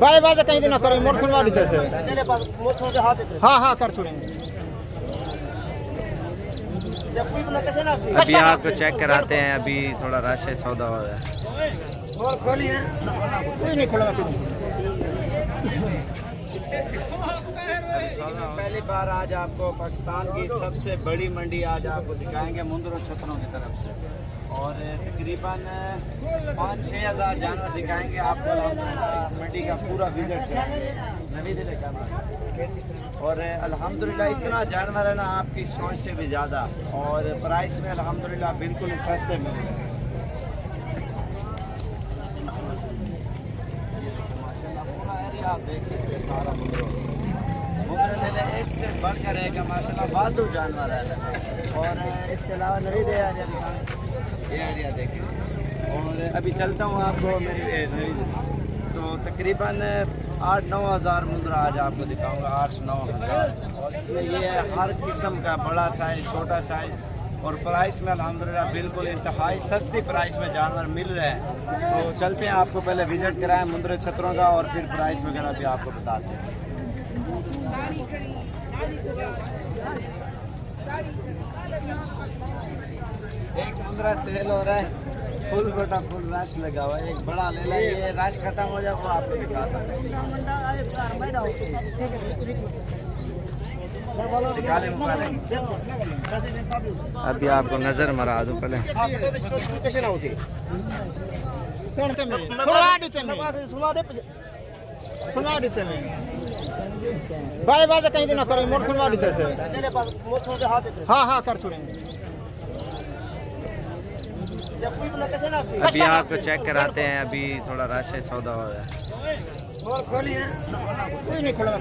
Bye bye कहीं दिन करें मोर सुनवा देते थे। हाँ हाँ कर छोड़ेंगे। अभी आपको चेक कराते हैं, अभी थोड़ा रश है, सौदा हो रहा है। कोई नहीं खोला। पहली बार आज आपको पाकिस्तान की सबसे बड़ी मंडी आज आपको दिखाएंगे मुंद्रो छतरों की तरफ से, और तकरीबन 5-6 हज़ार जानवर दिखाएंगे आपको। मंडी का पूरा विजिट करेंगे और अल्हम्दुलिल्लाह इतना जानवर है ना आपकी सोच से भी ज़्यादा, और प्राइस में अल्हम्दुलिल्लाह बिल्कुल सस्ते मिलेंगे। आप देख सकते हैं सारा मुंद्रो ले एक से बढ़कर एक माशाल्लाह बादू जानवर है। और इसके अलावा नवी दे ये एरिया देखें। और अभी चलता हूँ आपको मेरी नवी तो तकरीबन 8-9 हज़ार मुंद्रा आज आपको दिखाऊंगा, 8-9 हज़ार। और इसमें ये है हर किस्म का, बड़ा साइज़, छोटा साइज़, और प्राइस में अल्हम्दुलिल्लाह बिल्कुल इंतहाई सस्ती प्राइस में जानवर मिल रहे हैं। तो चलते हैं, आपको पहले विज़िट कराएं मुंद्रे छतरों का और फिर प्राइस वगैरह भी आपको बताते हैं। एक मुंद्रा सेल हो रहा है, फुल गोटा फुल रश लगा हुआ है। एक बड़ा ले ला, ये रश खत्म हो जाए वो आपको दिखाता हूँ। अभी आपको नजर मरा दूं पहले। बाय बाय कहीं दिन करें मोर सुनवा देते थे। हाँ हाँ कर छोड़ेंगे। अभी आपको चेक कराते हैं, अभी थोड़ा रश है, सौदा हो रहा है। कोई नहीं खोला।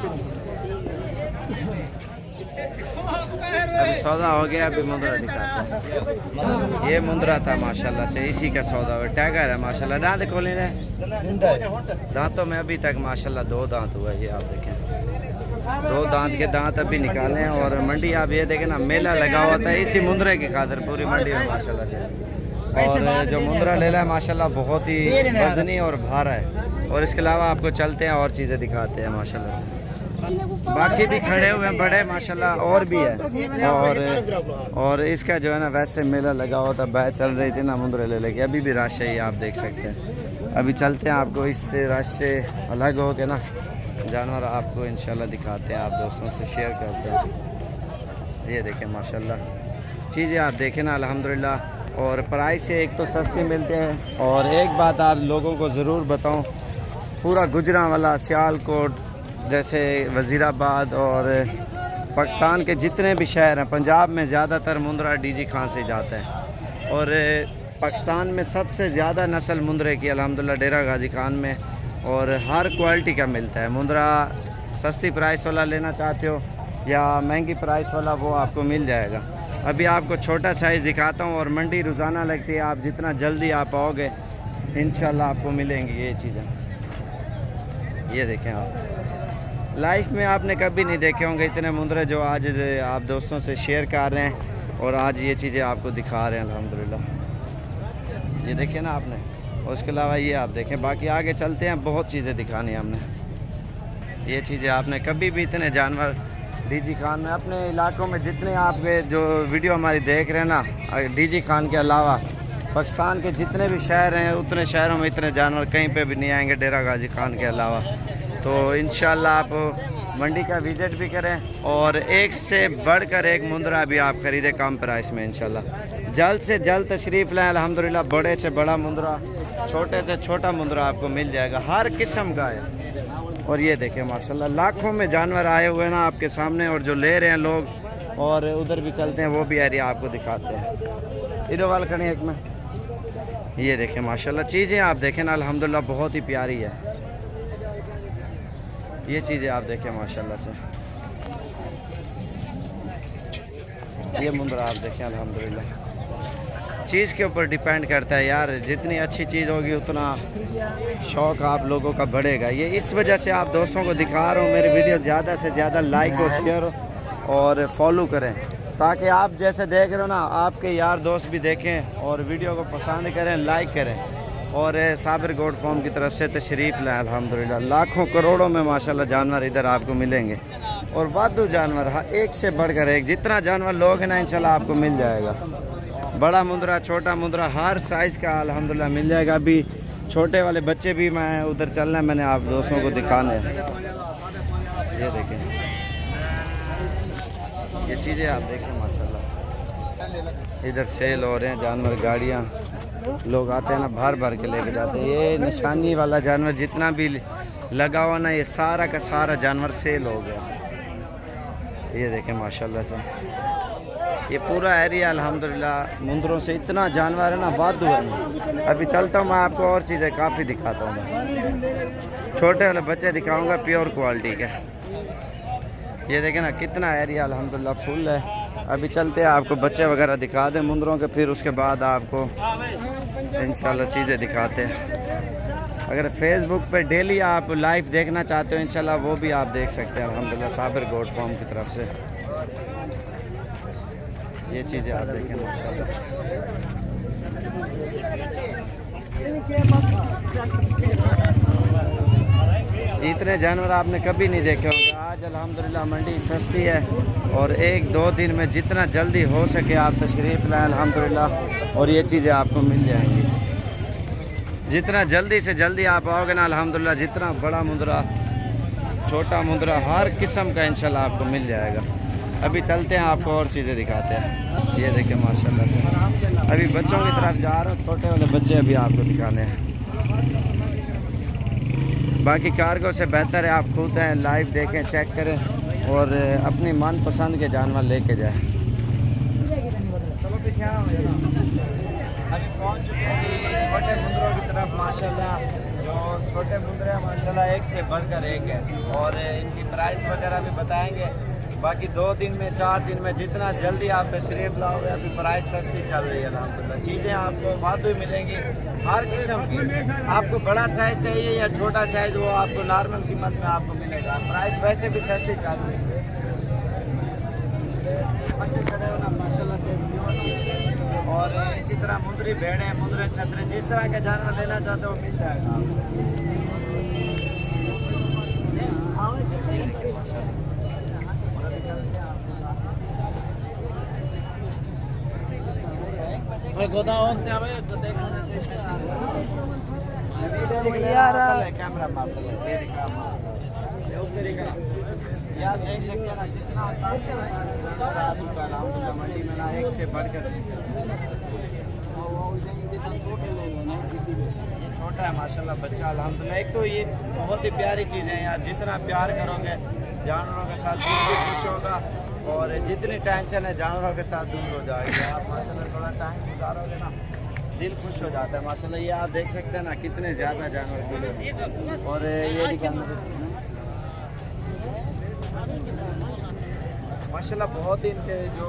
अभी सौदा हो गया, अभी मुंद्रा दिखाते हैं। ये मुंद्रा था माशाल्लाह से, इसी का सौदा हुआ। टैगर है माशाल्लाह, दांत खोले थे दांतों में अभी तक माशाल्लाह 2 दांत हुआ। ये आप देखें, 2 दांत के दांत अभी निकाले हैं। और मंडी आप ये देखें ना, मेला लगा हुआ था इसी मुंद्रे की खातिर पूरी मंडी में माशाल्लाह से। और जो मुंद्रा लेला है माशाल्लाह बहुत ही वजनी और भारा है। और इसके अलावा आपको चलते हैं और चीज़ें दिखाते हैं माशाल्लाह से। बाकी भी खड़े हुए हैं बड़े माशाल्लाह, और भी है। और इसका जो है ना वैसे मेला लगा हुआ था, बैच चल रही थी ना मुंद्रे ले लेके। अभी भी रश है, ये आप देख सकते हैं। अभी चलते हैं, आपको इससे रश से अलग हो के ना जानवर आपको इंशाल्लाह दिखाते हैं, आप दोस्तों से शेयर करते हैं। ये देखें माशाल्लाह चीज़ें आप देखें ना अल्हम्दुलिल्लाह। और प्राइस से एक तो सस्ते मिलते हैं। और एक बात आप लोगों को ज़रूर बताऊं, पूरा गुजरांवाला, सियालकोट जैसे वज़ीराबाद और पाकिस्तान के जितने भी शहर हैं, पंजाब में ज़्यादातर मुंद्रा डीजी खान से जाता है। और पाकिस्तान में सबसे ज़्यादा नस्ल मुंद्रे की अल्हम्दुलिल्लाह डेरा गाजी खान में, और हर क्वालिटी का मिलता है। मुंद्रा सस्ती प्राइस वाला लेना चाहते हो या महंगी प्राइस वाला, वो आपको मिल जाएगा। अभी आपको छोटा साइज़ दिखाता हूँ। और मंडी रोज़ाना लगती है, आप जितना जल्दी आप आओगे इंशाल्लाह आपको मिलेंगी ये चीज़ें। ये देखें, आप लाइफ में आपने कभी नहीं देखे होंगे इतने मुंद्रे जो आज आप दोस्तों से शेयर कर रहे हैं, और आज ये चीज़ें आपको दिखा रहे हैं अल्हम्दुलिल्लाह। ये देखें ना आपने, और उसके अलावा ये आप देखें। बाकी आगे चलते हैं, बहुत चीज़ें दिखानी है हमने। ये चीज़ें आपने कभी भी इतने जानवर डीजी खान में, अपने इलाकों में जितने आपके जो वीडियो हमारी देख रहे हैं ना, डीजी खान के अलावा पाकिस्तान के जितने भी शहर हैं, उतने शहरों में इतने जानवर कहीं पे भी नहीं आएंगे डेरा गाजी खान के अलावा। तो इंशाल्लाह आप मंडी का विज़िट भी करें, और एक से बढ़कर एक मुंद्रा भी आप ख़रीदें कम प्राइस में इंशाल्लाह। जल्द से जल्द तशरीफ़ लाएँ। अल्हम्दुलिल्लाह बड़े से बड़ा मुंद्रा, छोटे से छोटा मुंद्रा आपको मिल जाएगा, हर किस्म का है। और ये देखें माशाल्लाह लाखों में जानवर आए हुए हैं ना आपके सामने, और जो ले रहे हैं लोग। और उधर भी चलते हैं, वो भी एरिया आपको दिखाते हैं। इधर वाल खड़े एक में, ये देखें माशाल्लाह चीज़ें आप देखें ना अल्हम्दुलिल्लाह बहुत ही प्यारी है। ये चीज़ें आप देखें माशाल्लाह से, ये मुंद्रा आप देखें अल्हम्दुलिल्लाह। चीज़ के ऊपर डिपेंड करता है यार, जितनी अच्छी चीज़ होगी उतना शौक़ आप लोगों का बढ़ेगा। ये इस वजह से आप दोस्तों को दिखा रहा हूँ, मेरी वीडियो ज़्यादा से ज़्यादा लाइक और शेयर और फॉलो करें। ताकि आप जैसे देख रहे हो ना, आपके यार दोस्त भी देखें और वीडियो को पसंद करें, लाइक करें। और साबिर गोट फार्म की तरफ से तशरीफ़ लाएँ। अल्हम्दुलिल्लाह लाखों करोड़ों में माशाल्लाह जानवर इधर आपको मिलेंगे और वाधू जानवर, हाँ, एक से बढ़कर एक। जितना जानवर लोग हैं ना इंशाल्लाह आपको मिल जाएगा। बड़ा मुंदरा, छोटा मुंदरा, हर साइज़ का अल्हम्दुलिल्लाह मिल जाएगा। अभी छोटे वाले बच्चे भी मैं उधर चलना है, मैंने आप दोस्तों को दिखाने हैं। ये देखें, ये चीज़ें आप देखें माशाल्लाह। इधर सेल हो रहे हैं जानवर, गाड़ियाँ, लोग आते हैं ना भर भर के लेके जाते हैं। ये निशानी वाला जानवर जितना भी लगा हुआ ना, ये सारा का सारा जानवर सेल हो गया। ये देखें माशाल्लाह से, ये पूरा एरिया अल्हम्दुलिल्लाह मुंदरों से इतना जानवर है ना, वाधू है। अभी चलता हूँ मैं आपको और चीज़ें काफ़ी दिखाता हूँ। मैं छोटे वाले बच्चे दिखाऊंगा प्योर क्वालिटी के। ये देखें ना कितना एरिया अल्हम्दुलिल्लाह फुल है। अभी चलते हैं, आपको बच्चे वगैरह दिखा दें मुंदरों के, फिर उसके बाद आपको इंशाल्लाह चीज़ें दिखाते हैं। अगर फेसबुक पे डेली आप लाइव देखना चाहते हो इंशाल्लाह वो भी आप देख सकते हैं अल्हम्दुलिल्लाह साबिर गोट फार्म की तरफ से। ये चीज़ें आप देखें माशाल्लाह। इतने जानवर आपने कभी नहीं देखे होंगे। आज अल्हम्दुलिल्लाह मंडी सस्ती है और 1-2 दिन में जितना जल्दी हो सके आप तशरीफ़ लाएँ अल्हम्दुलिल्लाह, और ये चीज़ें आपको मिल जाएंगी। जितना जल्दी से जल्दी आप आओगे ना अल्हम्दुलिल्लाह, जितना बड़ा मुंदरा, छोटा मुंदरा, हर किस्म का इंशाल्लाह आपको मिल जाएगा। अभी चलते हैं, आपको और चीज़ें दिखाते हैं। ये देखें माशाल्लाह से, अभी बच्चों की तरफ जा रहा हूँ, छोटे वाले बच्चे अभी आपको दिखाने हैं। बाकी कार्गो से बेहतर है आप खुद हैं, लाइव देखें, चेक करें और अपनी मनपसंद के जानवर लेके जाएं। अभी पहुंच चुके हैं जी छोटे मुंदरों की तरफ माशाल्लाह। जो छोटे मुंदरे हैं माशाल्लाह एक से बढ़कर एक है और इनकी प्राइस वगैरह भी बताएंगे। बाकी 2 दिन में 4 दिन में जितना जल्दी आप तशरीफ़ लाओगे, अभी प्राइस सस्ती चल रही है अल्हम्दुलिल्लाह। चीज़ें आपको वाधू मिलेंगी हर किस्म की। आपको बड़ा साइज़ चाहिए या छोटा साइज़, वो आपको नॉर्मल कीमत में आपको मिलेगा। प्राइस वैसे भी सस्ती चल रही है। बच्चे खड़े हो ना माशाल्लाह से। और इसी तरह मुंदरी भेड़े, मुंदरे, छतरे, जिस तरह के जानवर लेना चाहते हो मिल जाएगा। कैमरा यार देख सकते हैं ना कितना आ चुका है मंडी में ना, एक से बढ़कर। छोटा है माशाल्लाह बच्चा अल्हम्दुलिल्लाह। एक तो ये बहुत ही प्यारी चीज़ है यार, जितना प्यार करोगे जानवरों के साथ दिल भी खुश होगा और जितनी टेंशन है जानवरों के साथ दूर हो जाएगी। आप माशाल्लाह थोड़ा टाइम गुजारोगे ना, दिल खुश हो जाता है माशाल्लाह। ये आप देख सकते हैं ना कितने ज़्यादा जानवर मिले। और ये माशाल्लाह बहुत ही इनके जो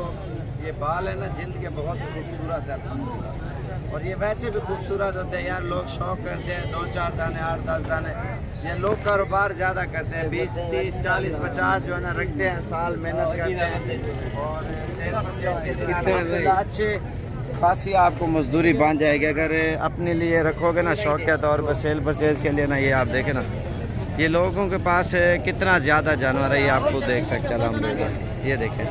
ये बाल है ना जिल्द के बहुत खूबसूरत है अल्हम्दुलिल्लाह। और ये वैसे भी खूबसूरत होते हैं यार, लोग शौक करते हैं 2-4 दाने, 8-10 दाने। ये लोग कारोबार ज़्यादा करते हैं, 20, 30, 40, 50 जो है ना रखते हैं, साल मेहनत करते हैं और अच्छे खासी आपको मजदूरी बन जाएगी। अगर अपने लिए रखोगे ना शौक के तौर पर, सेल परचेज़ के लिए ना, ये आप देखें ना ये लोगों के पास कितना ज़्यादा जानवर है, ये आप खुद देख सकते हैं अल्हम्दुलिल्लाह। ये देखें,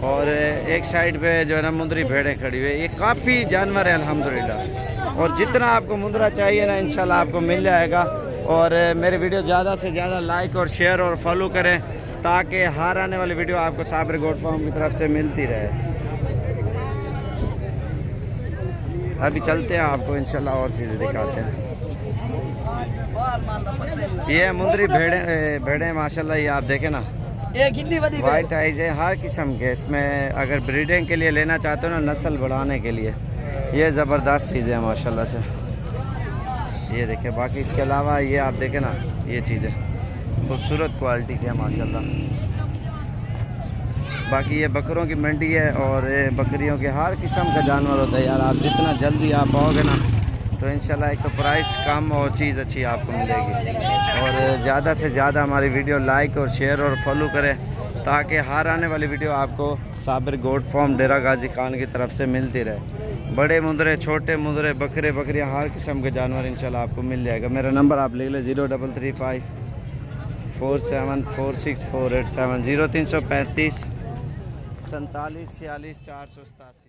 और एक साइड पे जो है ना मुंदरी भेड़ें खड़ी हुई है। ये काफ़ी जानवर है अल्हम्दुलिल्लाह। और जितना आपको मुंदरा चाहिए ना इंशाल्लाह आपको मिल जाएगा। और मेरे वीडियो ज़्यादा से ज़्यादा लाइक और शेयर और फॉलो करें ताकि हर आने वाली वीडियो आपको साबिर गोट फार्म की तरफ से मिलती रहे। अभी चलते हैं, आपको इंशाल्लाह और चीज़ें दिखाते हैं। ये मुंदरी भेड़ें माशाल्लाह, ये आप देखें ना वाइट आइज है हर किस्म के। इसमें अगर ब्रीडिंग के लिए लेना चाहते हो ना, नस्ल बढ़ाने के लिए, ये ज़बरदस्त चीज़ें हैं माशाल्लाह से। ये देखें, बाकी इसके अलावा ये आप देखें ना, ये चीज़ें खूबसूरत क्वालिटी की है माशाल्लाह। बाकी ये बकरों की मंडी है और बकरियों के हर किस्म का जानवर होता है यार। आप जितना जल्दी आप आओगे ना तो इंशाल्लाह एक तो प्राइस कम और चीज़ अच्छी आपको मिलेगी। और ज़्यादा से ज़्यादा हमारी वीडियो लाइक और शेयर और फॉलो करें ताकि हर आने वाली वीडियो आपको साबिर गोट फार्म डेरा गाजी खान की तरफ से मिलती रहे। बड़े मुंदरे, छोटे मुंदरे, बकरे बकरियां, हर किस्म के जानवर इंशाल्लाह आपको मिल जाएगा। मेरा नंबर आप लिख लें 0335 4746 487 0335 47 46 487।